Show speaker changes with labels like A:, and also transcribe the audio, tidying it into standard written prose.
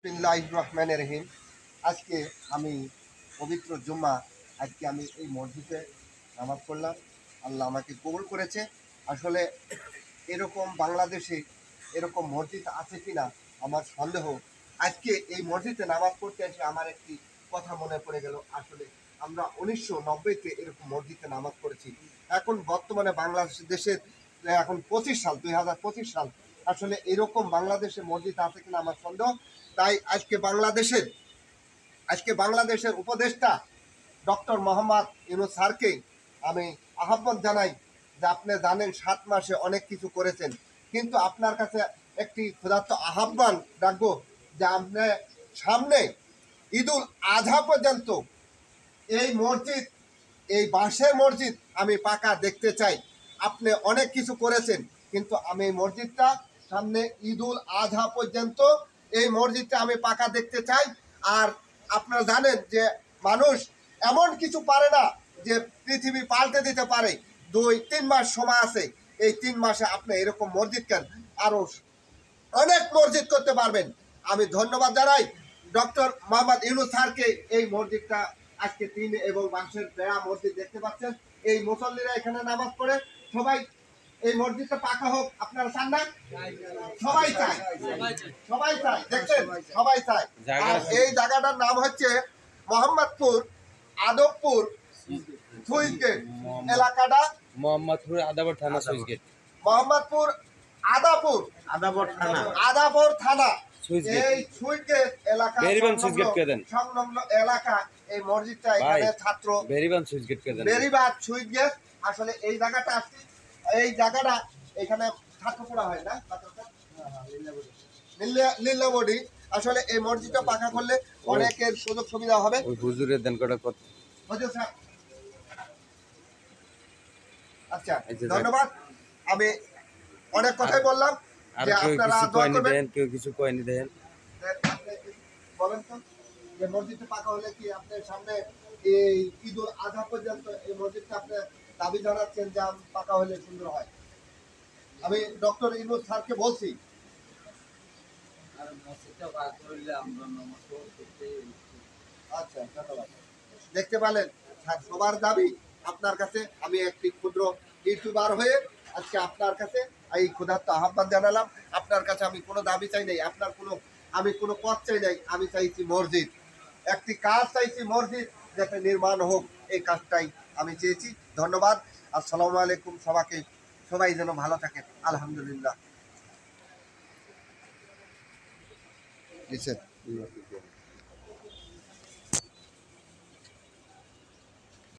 A: বিসমিল্লাহির রহমানির রহিম। আজকে আমি পবিত্র জুম্মা, আজকে আমি এই মসজিদে নামাজ পড়লাম। আল্লাহ আমাকে কবুল করেছে। আসলে এরকম বাংলাদেশে এরকম মসজিদ আছে কিনা আমার সন্দেহ। আজকে এই মসজিদে নামাজ পড়তে এসে আমার একটি কথা মনে পড়ে গেল। আসলে আমরা 1990-তে এরকম মসজিদে নামাজ পড়েছি। এখন বর্তমানে বাংলাদেশের এখন 25 সাল, 2025 সাল। আসলে এরকম বাংলাদেশে মসজিদ আছে কিনা আমার সন্দেহ। তাই আজকে বাংলাদেশের উপদেষ্টা ডক্টর মোহাম্মদ ইউনূস স্যারকে আমি আহ্বান জানাই যে আপনি জানেন 7 মাসে অনেক কিছু করেছেন, কিন্তু আপনার কাছে একটি ক্ষুধার্ত আহ্বান রাখবো যে আপনি সামনে ঈদুল আজহা পর্যন্ত এই মসজিদ, এই বাঁশের মসজিদ আমি পাকা দেখতে চাই। আপনি অনেক কিছু করেছেন, কিন্তু আমি এই মসজিদটা সামনে ঈদুল আজহা পর্যন্ত এই মসজিদটা আমি পাকা দেখতে চাই। আর আপনারা জানেন যে মানুষ এমন কিছু পারে না যে পৃথিবী পাল্টে দিতে পারে। 2-3 মাস সময় আছে, এই 3 মাসে আপনি এরকম মসজিদ কেন, আরও অনেক মসজিদ করতে পারবেন। আমি ধন্যবাদ জানাই ডক্টর মোহাম্মদ ইউনূস স্যারকে। এই মসজিদটা আজকে 3 এবং বাঁশের বেড়া মসজিদ দেখতে পাচ্ছেন। এই মুসল্লিরা এখানে নামাজ পড়ে। সবাই এই মসজিদটা পাকা হোক, আপনারা চান না? সবাই চায়, সবাই চায়, দেখছেন, সবাই চায়। আর এই জায়গাটার নাম হচ্ছে মোহাম্মদপুর আদবপুর সুইচ গেট এলাকাটা।
B: মোহাম্মদপুর আদাবর থানা সুইচ গেট।
A: মোহাম্মদপুর আদাবর থানা এই সুইচ গেট এলাকা,
B: বেরিবান সুইচ গেট কে দেন
A: সংলগ্ন এলাকা। এই মসজিদটা এখানে ছাত্র
B: বেরিবান সুইচ গেট কে দেন,
A: বেরিবান সুইচ গেট। আসলে এই জায়গাটা আসছে, এই জায়গাটা এখানে ছাত্র পড়া হয় না, লীলাবডি। আসলে এই মসজিদটা পাকা করলে অনেকের সুযোগ সুবিধা হবে।
B: ওই হুজুরের দেন কটা কত।
A: আচ্ছা, ধন্যবাদ। আমি অনেক কথাই বললাম যে আপনারা দোয়া করবেন।
B: কেউ কিছু কয়নি দেন,
A: বলেন তো যে মসজিদটা পাকা হলে কি আপনার সামনে এই ঈদুল আজহা পর্যন্ত এই মসজিদটা আপনি দাবি জানাচ্ছেন যে পাকা হলে সুন্দর হয়? আমি ডক্টর ইউনূস স্যারকে বলছি। আচ্ছা, ধন্যবাদ। দেখতে পেলেন সবার দাবি আপনার কাছে। আমি একটি ক্ষুদ্র ইউটিউবার হয়ে আজকে আপনার কাছে এই ক্ষুধার্ত আহ্বান জানালাম। আপনার কাছে আমি কোনো দাবি চাই নাই, আমি কোনো পথ চাই নাই। আমি চাইছি মসজিদ, একটি কাজ চাইছি, মসজিদ যাতে নির্মাণ হোক, এই কাজটাই আমি চেয়েছি। ধন্যবাদ। আসসালামু আলাইকুম। সবাই যেন ভালো থাকেন। আলহামদুলিল্লাহ।